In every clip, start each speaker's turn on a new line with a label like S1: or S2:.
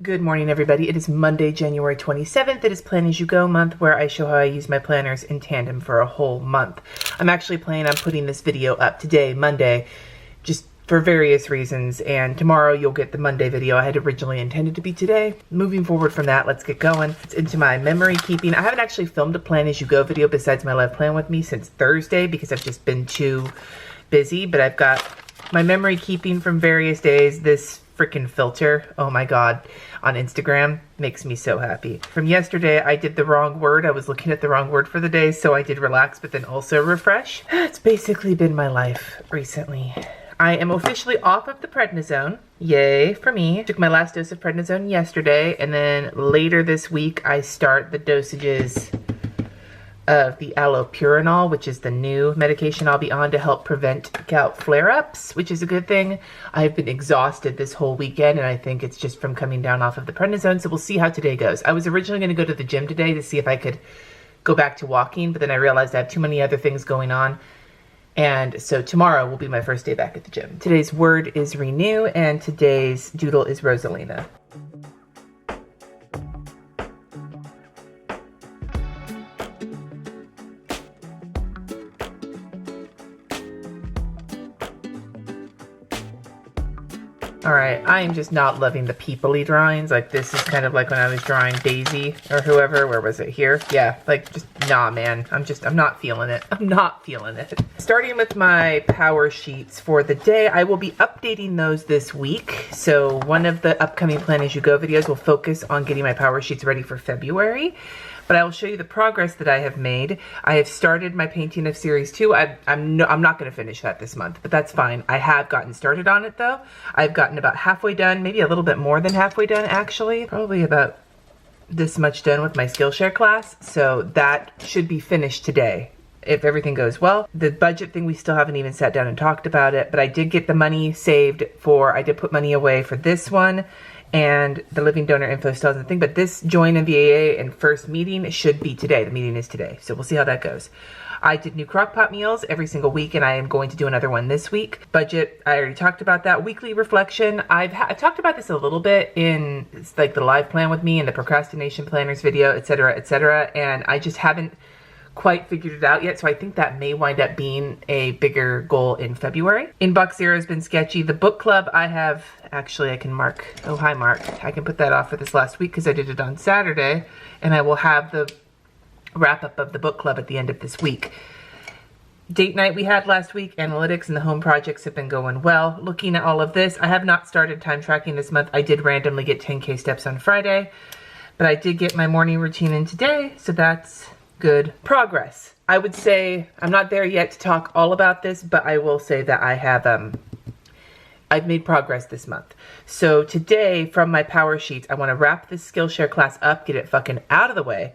S1: Good morning, everybody. It is Monday, January 27th. It is Plan As You Go month, where I show how I use my planners in tandem for a whole month. I'm actually planning on putting this video up today, Monday, just for various reasons, and tomorrow you'll get the Monday video I had originally intended to be today. Moving forward from that, let's get going. It's into my memory keeping. I haven't actually filmed a Plan As You Go video besides my live plan with me since Thursday because I've just been too busy, but I've got my memory keeping from various days. This freaking filter, oh my god, on Instagram makes me so happy. From yesterday, I did the wrong word. I was looking at the wrong word for the day, so I did relax, but then also refresh. It's basically been my life recently. I am officially off of the prednisone. Yay for me. Took my last dose of prednisone yesterday, and then later this week, I start the dosages of the allopurinol, which is the new medication I'll be on to help prevent gout flare-ups, which is a good thing. I've been exhausted this whole weekend, and I think it's just from coming down off of the prednisone, so we'll see how today goes. I was originally going to go to the gym today to see if I could go back to walking, but then I realized I have too many other things going on, and so tomorrow will be my first day back at the gym. Today's word is renew, and today's doodle is Rosalina. Alright, I am just not loving the people-y drawings. Like, this is kind of like when I was drawing Daisy or whoever. Where was it? Here? Yeah, like, just, nah, man. I'm not feeling it. I'm not feeling it. Starting with my power sheets for the day, I will be updating those this week. So one of the upcoming Plan As You Go videos will focus on getting my power sheets ready for February. But I will show you the progress that I have made. I have started my painting of Series 2. I'm not going to finish that this month, but that's fine. I have gotten started on it, though. I've gotten about halfway done, maybe a little bit more than halfway done, actually. Probably about this much done with my Skillshare class, so that should be finished today, if everything goes well. The budget thing, we still haven't even sat down and talked about it, but I did get the money saved for, I did put money away for this one, and the living donor info still isn't a thing, but this join MVAA and first meeting should be today. The meeting is today, so we'll see how that goes. I did new crockpot meals every single week, and I am going to do another one this week. Budget, I already talked about that. Weekly reflection, I talked about this a little bit in like the live plan with me and the procrastination planners video, etc., and I just haven't quite figured it out yet, so I think that may wind up being a bigger goal in February. Inbox zero has been sketchy. The book club, I have, actually I can mark, oh hi Mark, I can put that off for this last week because I did it on Saturday, and I will have the wrap up of the book club at the end of this week. Date night we had last week, analytics and the home projects have been going well. Looking at all of this, I have not started time tracking this month. I did randomly get 10K steps on Friday, but I did get my morning routine in today, so that's good progress. I would say I'm not there yet to talk all about this, but I will say that I have I've made progress this month. So today, from my power sheets, I want to wrap this Skillshare class up, get it fucking out of the way.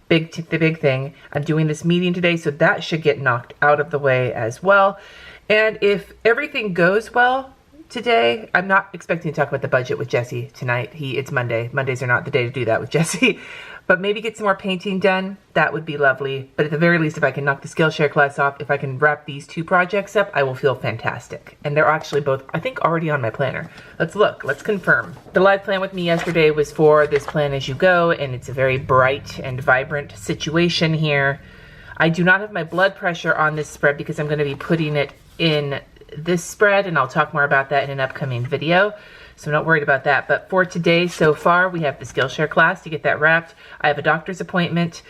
S1: The big thing. I'm doing this meeting today, so that should get knocked out of the way as well. And if everything goes well today, I'm not expecting to talk about the budget with Jesse tonight. It's Monday. Mondays are not the day to do that with Jesse. But maybe get some more painting done. That would be lovely. But at the very least, if I can knock the Skillshare class off, if I can wrap these two projects up, I will feel fantastic. And they're actually both, I think, already on my planner. Let's look. Let's confirm. The live plan with me yesterday was for this Plan As You Go, and it's a very bright and vibrant situation here. I do not have my blood pressure on this spread because I'm going to be putting it in this spread, and I'll talk more about that in an upcoming video. So I'm not worried about that. But for today, so far, we have the Skillshare class to get that wrapped. I have a doctor's appointment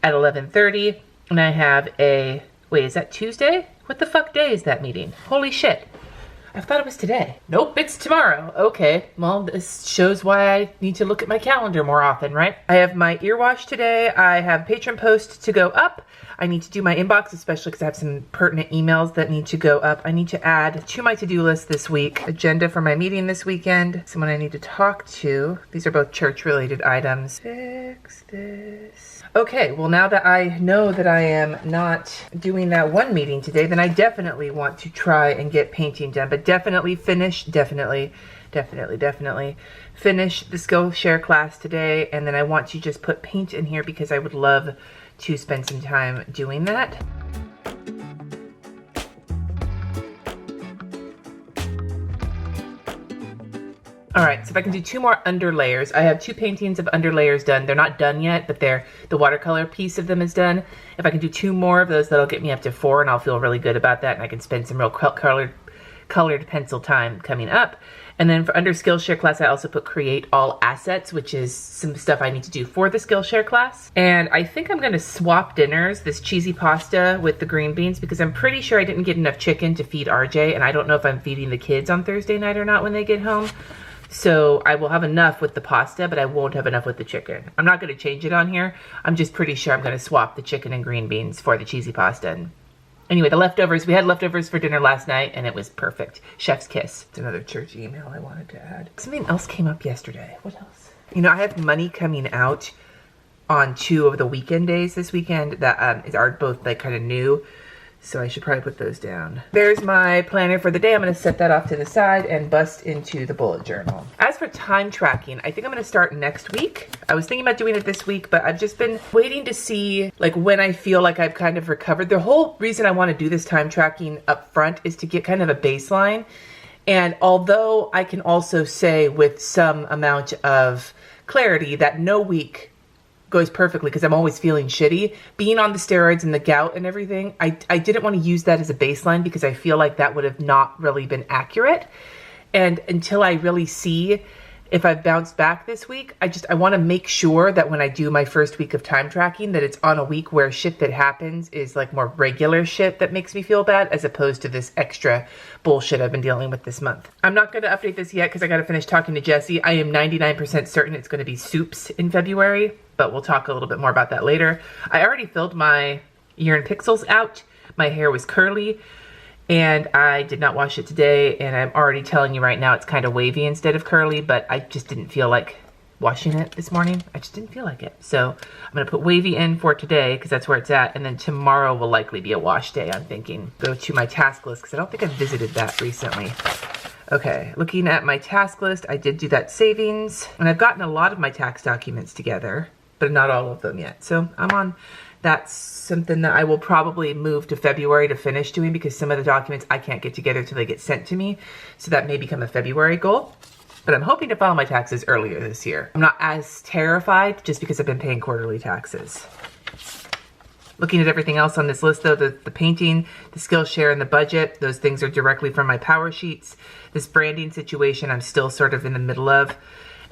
S1: at 11:30, and I have a, wait, is that Tuesday? What the fuck day is that meeting? Holy shit. I thought it was today. Nope, it's tomorrow. Okay, well, this shows why I need to look at my calendar more often, right? I have my ear wash today. I have patron post to go up. I need to do my inbox, especially because I have some pertinent emails that need to go up. I need to add to my to-do list this week. Agenda for my meeting this weekend. Someone I need to talk to. These are both church-related items. Fix this. Okay, well, now that I know that I am not doing that one meeting today, then I definitely want to try and get painting done. But definitely finish, definitely finish the Skillshare class today. And then I want to just put paint in here because I would love to spend some time doing that. All right, so if I can do 2 more underlayers. I have 2 paintings of underlayers done. They're not done yet, but the watercolor piece of them is done. If I can do 2 more of those, that'll get me up to 4, and I'll feel really good about that, and I can spend some real colored pencil time coming up. And then for under Skillshare class, I also put create all assets, which is some stuff I need to do for the Skillshare class. And I think I'm gonna swap dinners, this cheesy pasta with the green beans, because I'm pretty sure I didn't get enough chicken to feed RJ, and I don't know if I'm feeding the kids on Thursday night or not when they get home. So I will have enough with the pasta, but I won't have enough with the chicken. I'm not gonna change it on here. I'm just pretty sure I'm gonna swap the chicken and green beans for the cheesy pasta. And anyway, the leftovers, we had leftovers for dinner last night and it was perfect. Chef's kiss. It's another church email I wanted to add. Something else came up yesterday. What else? You know, I have money coming out on 2 of the weekend days this weekend that are both like kind of new. So I should probably put those down. There's my planner for the day. I'm gonna set that off to the side and bust into the bullet journal. As for time tracking, I think I'm gonna start next week. I was thinking about doing it this week, but I've just been waiting to see like when I feel like I've kind of recovered. The whole reason I wanna do this time tracking up front is to get kind of a baseline. And although I can also say with some amount of clarity that no week goes perfectly because I'm always feeling shitty. Being on the steroids and the gout and everything, I didn't want to use that as a baseline because I feel like that would have not really been accurate. And until I really see if I've bounced back this week, I want to make sure that when I do my first week of time tracking, that it's on a week where shit that happens is like more regular shit that makes me feel bad as opposed to this extra bullshit I've been dealing with this month. I'm not going to update this yet because I got to finish talking to Jesse. I am 99% certain it's going to be soups in February, but we'll talk a little bit more about that later. I already filled my urine pixels out. My hair was curly. And I did not wash it today, and I'm already telling you right now it's kind of wavy instead of curly, but I just didn't feel like washing it this morning. I just didn't feel like it. So I'm gonna put wavy in for today because that's where it's at, and then tomorrow will likely be a wash day, I'm thinking. Go to my task list because I don't think I've visited that recently. Okay, looking at my task list, I did do that savings, and I've gotten a lot of my tax documents together, but not all of them yet. So I'm on. That's something that I will probably move to February to finish doing because some of the documents I can't get together till they get sent to me. So that may become a February goal. But I'm hoping to file my taxes earlier this year. I'm not as terrified just because I've been paying quarterly taxes. Looking at everything else on this list though, the painting, the Skillshare, and the budget, those things are directly from my power sheets. This branding situation I'm still sort of in the middle of.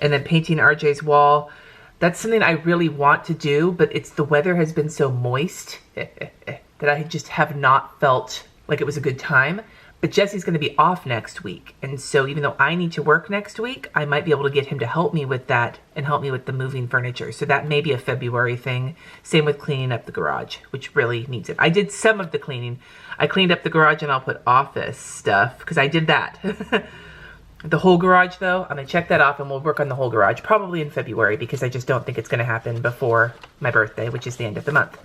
S1: And then painting RJ's wall. That's something I really want to do, but the weather has been so moist that I just have not felt like it was a good time. But Jesse's going to be off next week. And so even though I need to work next week, I might be able to get him to help me with that and help me with the moving furniture. So that may be a February thing. Same with cleaning up the garage, which really needs it. I did some of the cleaning. I cleaned up the garage and I'll put office stuff because I did that. The whole garage though, I'm gonna check that off and we'll work on the whole garage probably in February because I just don't think it's gonna happen before my birthday, which is the end of the month.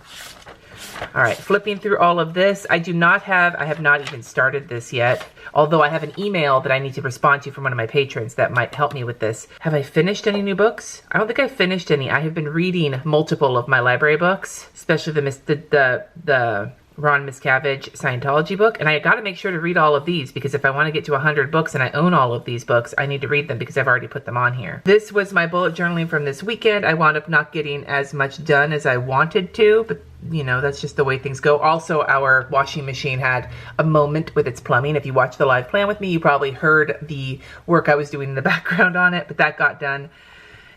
S1: All right, flipping through all of this, I have not even started this yet, although I have an email that I need to respond to from one of my patrons that might help me with this. Have I finished any new books? I don't think I've finished any. I have been reading multiple of my library books, especially the Ron Miscavige Scientology book, and I got to make sure to read all of these because if I want to get to 100 books and I own all of these books, I need to read them because I've already put them on here. This was my bullet journaling from this weekend. I wound up not getting as much done as I wanted to, but you know, that's just the way things go. Also, our washing machine had a moment with its plumbing. If you watched the live plan with me, you probably heard the work I was doing in the background on it, but that got done.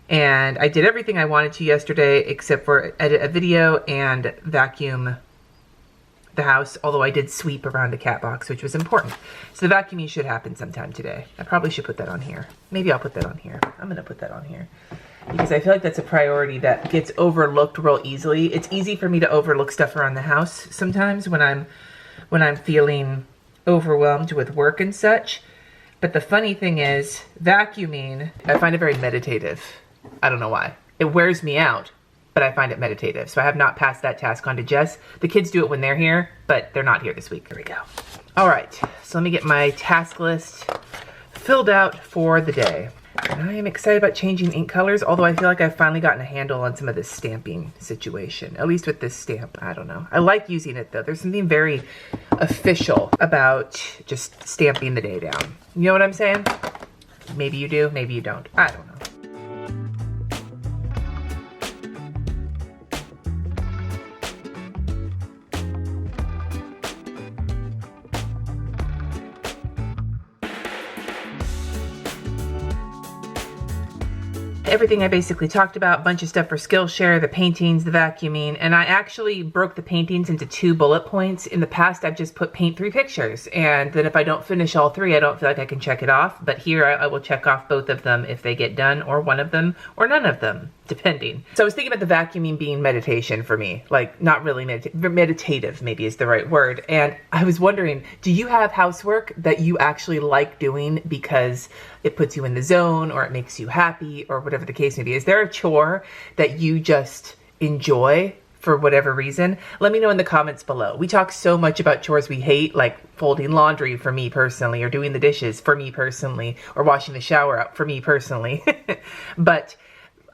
S1: And I did everything I wanted to yesterday except for edit a video and vacuum the house, although I did sweep around the cat box, which was important. So the vacuuming should happen sometime today. I probably should put that on here. Maybe I'll put that on here. I'm gonna put that on here because I feel like that's a priority that gets overlooked real easily. It's easy for me to overlook stuff around the house sometimes when I'm feeling overwhelmed with work and such. But the funny thing is, vacuuming, I find it very meditative. I don't know why. It wears me out, but I find it meditative. So I have not passed that task on to Jess. The kids do it when they're here, but they're not here this week. Here we go. All right, so let me get my task list filled out for the day. And I am excited about changing ink colors, although I feel like I've finally gotten a handle on some of this stamping situation, at least with this stamp. I don't know. I like using it though. There's something very official about just stamping the day down. You know what I'm saying? Maybe you do, maybe you don't. I don't know. Everything I basically talked about, a bunch of stuff for Skillshare, the paintings, the vacuuming, and I actually broke the paintings into 2 bullet points. In the past, I've just put paint 3 pictures, and then if I don't finish all 3, I don't feel like I can check it off, but here I will check off both of them if they get done, or one of them, or none of them, depending. So I was thinking about the vacuuming being meditation for me, like not really meditative maybe is the right word, and I was wondering, do you have housework that you actually like doing because it puts you in the zone, or it makes you happy, or whatever the case may be? Is there a chore that you just enjoy for whatever reason? Let me know in the comments below. We talk so much about chores we hate, like folding laundry for me personally, or doing the dishes for me personally, or washing the shower up for me personally. But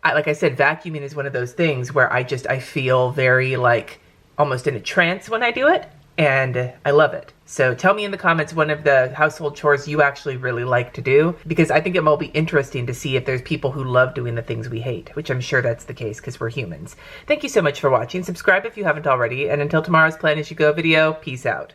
S1: like I said, vacuuming is one of those things where I feel very like almost in a trance when I do it, and I love it. So tell me in the comments one of the household chores you actually really like to do, because I think it will be interesting to see if there's people who love doing the things we hate, which I'm sure that's the case because we're humans. Thank you so much for watching. Subscribe if you haven't already, and until tomorrow's Plan As You Go video, peace out.